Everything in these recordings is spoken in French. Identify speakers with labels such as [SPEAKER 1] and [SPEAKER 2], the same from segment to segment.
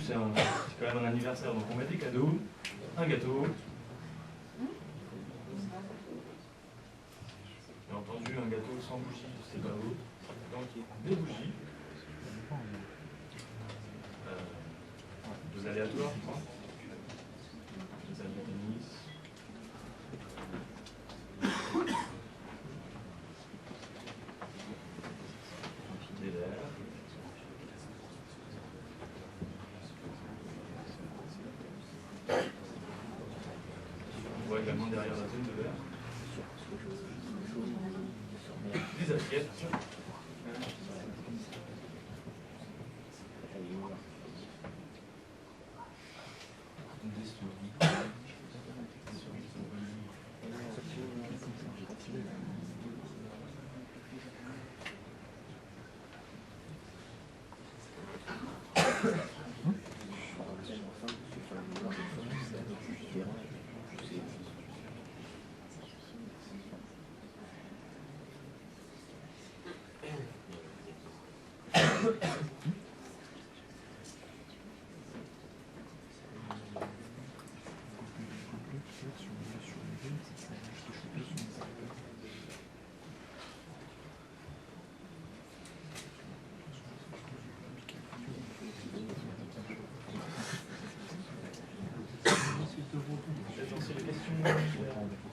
[SPEAKER 1] c'est quand même un anniversaire, donc on met des cadeaux, un gâteau. Bien entendu, un gâteau sans bougie, c'est pas beau. Donc des bougies. Deux aléatoires, je crois. Des amis de tennis. Des verres. On voit également derrière la zone de verre. Des assiettes.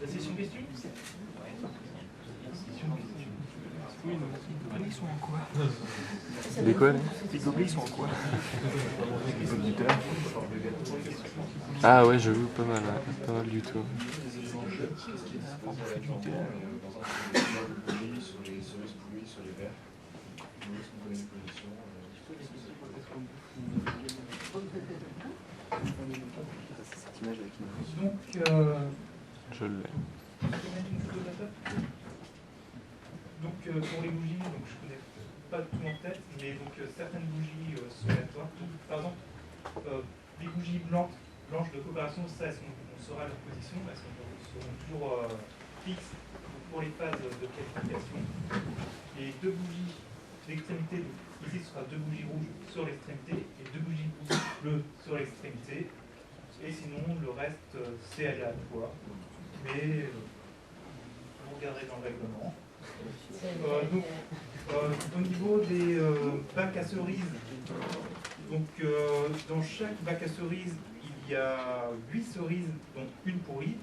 [SPEAKER 1] La session questions.
[SPEAKER 2] Oui, non. Ils sont en quoi?
[SPEAKER 3] Les quoi, là?
[SPEAKER 2] Les gobelets, ils sont en quoi?
[SPEAKER 3] Ah ouais, j'avoue, pas mal, ouais. Pas mal du tout.
[SPEAKER 1] Donc,
[SPEAKER 3] je l'ai.
[SPEAKER 1] Donc pour les bougies, donc je connais pas tout en tête, mais donc certaines bougies sont aléatoires. Par exemple, les bougies blanches de coopération, ça, on saura leur position, elles seront toujours fixes pour les phases de qualification. Les deux bougies d'extrémité, ici ce sera deux bougies rouges sur l'extrémité et deux bougies bleues sur l'extrémité. Et sinon, le reste, c'est aléatoire. Mais vous regarderez dans le règlement. Donc, au niveau des bacs à cerises, donc, dans chaque bac à cerises, il y a 8 cerises, dont une pourrie.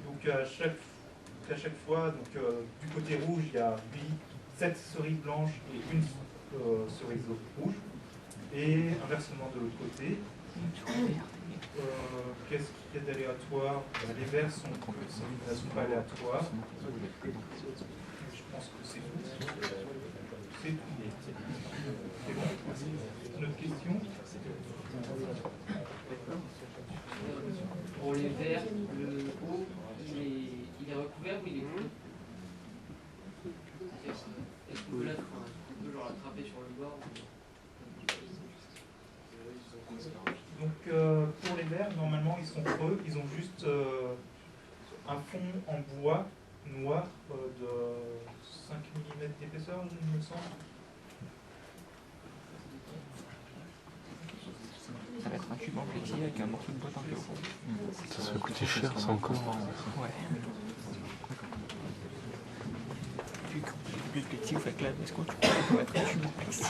[SPEAKER 1] Donc à chaque fois, donc, du côté rouge, il y a 7 cerises blanches et une cerise rouge. Et inversement de l'autre côté. Qu'est-ce qu'il y a d'aléatoire? Les verts ne sont pas aléatoires. Je pense que c'est tout. C'est tout. C'est bon. Une autre question?
[SPEAKER 4] Pour les verts, le haut, il est recouvert ou il est bleu? Est-ce qu'on peut l'attraper sur le bord?
[SPEAKER 1] Donc pour les verres, normalement ils sont creux, ils ont juste un fond en bois noir de 5 mm d'épaisseur, il me semble.
[SPEAKER 2] Ça va être un cube en plexi avec un morceau de boîte en feu.
[SPEAKER 3] Ça va coûter cher, ça encore.
[SPEAKER 2] Ouais. Puis quand vous faites du plexi, vous faites la vis, quoi. Tu peux mettre un cube en plexi.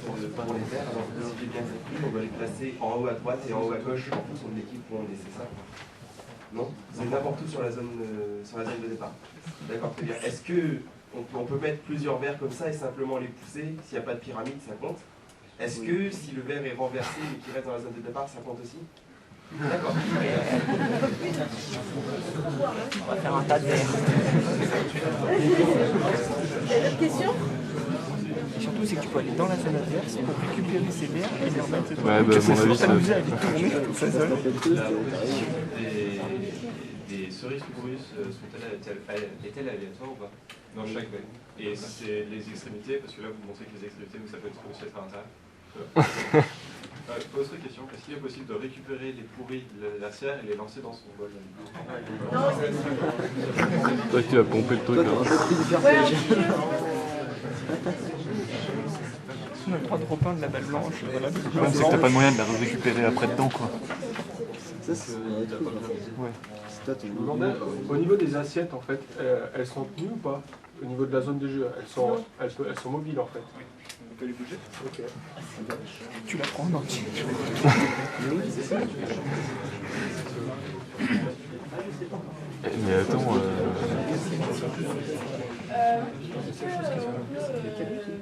[SPEAKER 5] Pour les verres, alors si j'ai bien compris, on va les placer en haut à droite et en haut à gauche en fonction de l'équipe où on est, c'est ça? Non? C'est n'importe où sur la zone de départ. D'accord, très bien. Est-ce qu'on peut mettre plusieurs verres comme ça et simplement les pousser? S'il n'y a pas de pyramide, ça compte? Est-ce que si le verre est renversé et qu'il reste dans la zone de départ, ça compte aussi? D'accord.
[SPEAKER 2] On va faire un tas de verres.
[SPEAKER 6] D'autres questions?
[SPEAKER 2] Et surtout, c'est que tu peux aller dans la zone adverse pour récupérer ces verres et les remettre.
[SPEAKER 3] Ouais, bah, à mon avis, ça.
[SPEAKER 2] S'amuser à les tourner toute sa zone.
[SPEAKER 1] La position des cerises russes est-elle aléatoire ou pas? Dans chaque bac. Et si c'est les extrémités, parce que là vous montrez que les extrémités, mais ça peut aussi être à l'intérieur. Autre question, est-ce qu'il est possible de récupérer les pourris de la serre et les lancer dans son bol?
[SPEAKER 3] Toi tu vas pomper le truc là.
[SPEAKER 2] personne n'a le droit de repeindre la balle blanche. Voilà,
[SPEAKER 3] Le problème, c'est que t'as pas de moyen de la récupérer après dedans, quoi.
[SPEAKER 7] Ça, c'est
[SPEAKER 3] Ouais.
[SPEAKER 7] je
[SPEAKER 8] me demandais, au niveau des assiettes, en fait, elles sont tenues ou pas? Au niveau de la zone de jeu, elles sont mobiles, en fait.
[SPEAKER 7] On peut les bouger.
[SPEAKER 8] Ok.
[SPEAKER 2] tu la prends en entier.
[SPEAKER 3] Mais attends,
[SPEAKER 6] Est-ce que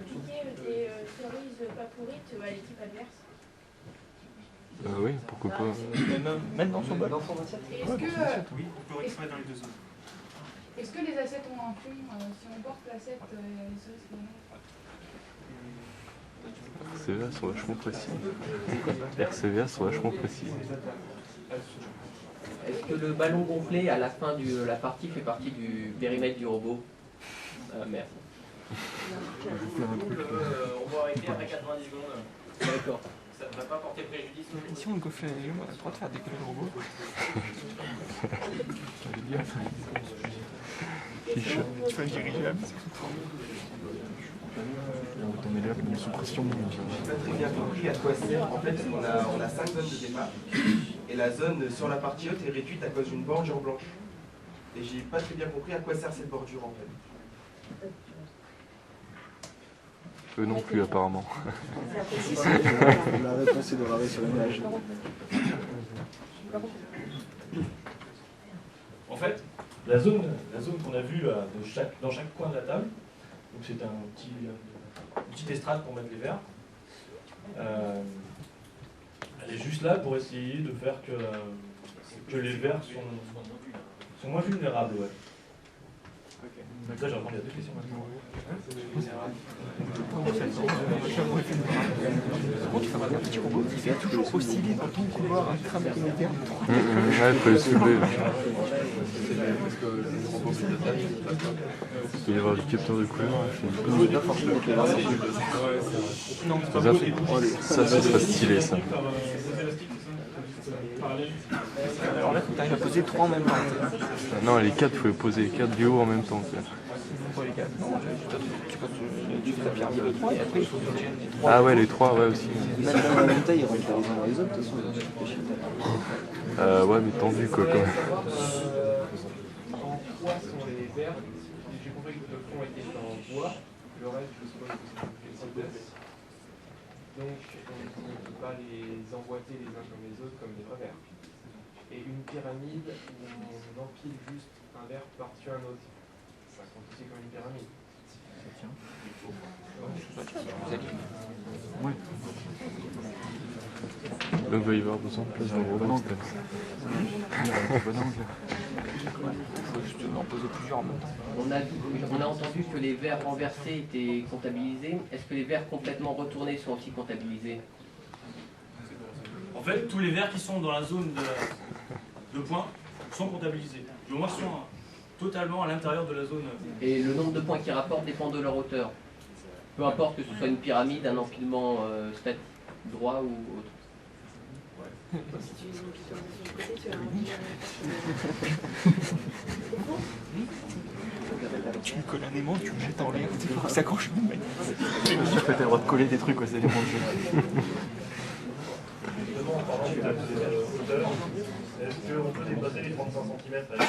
[SPEAKER 6] piquer des cerises pas pourrites à l'équipe adverse?
[SPEAKER 3] oui, pourquoi pas.
[SPEAKER 2] Même dans son bol.
[SPEAKER 6] Est-ce que,
[SPEAKER 1] Oui, on peut récupérer dans les deux zones.
[SPEAKER 6] est-ce que les assiettes ont un fond? Si on porte l'assiette, les cerises qu'on a?
[SPEAKER 3] RCVA sont vachement précis. RCVA sont vachement précis.
[SPEAKER 4] Est-ce que le ballon gonflé à la fin de la partie fait partie du périmètre du robot? Merci.
[SPEAKER 9] On va arrêter après 90 secondes.
[SPEAKER 4] D'accord.
[SPEAKER 9] Ça ne devrait pas porter préjudice.
[SPEAKER 2] Si on gonfle la légume, on a le droit de faire décoller le robot. Tu vas dirigeable.
[SPEAKER 5] J'ai pas très bien compris à quoi sert. En fait, on a 5 zones de départ. Et la zone sur la partie haute est réduite à cause d'une bordure blanche. Et j'ai pas très bien compris à quoi sert cette bordure en fait.
[SPEAKER 3] Eux non plus, apparemment.
[SPEAKER 7] La réponse est de rarer sur l'image.
[SPEAKER 10] En fait, la zone qu'on a vue dans chaque coin de la table, donc c'est une petite estrade pour mettre les verres. Elle est juste là pour essayer de faire que les verres sont moins vulnérables. Ouais. Donc là, j'ai répondu à 2 questions maintenant.
[SPEAKER 2] Tu fais un petit robot qui fait toujours osciller dans ton couloir un crâne immédiat.
[SPEAKER 3] Ouais, il faut le soulever. Il peut y avoir du capteur de couleur.
[SPEAKER 2] Non,
[SPEAKER 3] Ça serait stylé, ça.
[SPEAKER 2] alors là, faut que tu arrives à poser 3 en même temps.
[SPEAKER 3] Non, les 4, il faut les poser 4 du haut en même temps. Quoi.
[SPEAKER 2] Pour les 4. Non, tu fais la pyramide de 3 et après il faut que tu les 3.
[SPEAKER 3] Ah ouais, les 3, ouais aussi.
[SPEAKER 7] Même dans la même taille, ils rentrent les uns dans les autres, de toute façon.
[SPEAKER 3] Ouais, mais tendu quoi, quand même.
[SPEAKER 8] En quoi sont les verres? J'ai compris que le fond était en bois, le reste, je suppose que c'est en pièces. Donc, on ne peut pas les emboîter les uns comme les autres comme des vrais verres. Et une pyramide où on empile juste un verre par-dessus un autre, ça compte aussi comme une pyramide.
[SPEAKER 3] Ouais. Donc il va y avoir besoin de place dans le robot.
[SPEAKER 2] Tu peux en poser plusieurs en même temps.
[SPEAKER 4] On a entendu que les verres renversés étaient comptabilisés. Est-ce que les verres complètement retournés sont aussi comptabilisés?
[SPEAKER 10] En fait, tous les verres qui sont dans la zone de points sont comptabilisés. Du moins, sont totalement à l'intérieur de la zone.
[SPEAKER 4] Et le nombre de points qui rapportent dépend de leur hauteur. Peu importe que ce soit une pyramide, un empilement statique, droit ou autre.
[SPEAKER 2] Tu lui colles un aimant, tu le jettes en l'air, il faut que ça accroche.
[SPEAKER 3] Tu peux t'avoir le droit de coller des trucs aux éléments de jeu.
[SPEAKER 1] Justement, en parlant de hauteur, est-ce qu'on peut dépasser les 35 cm avec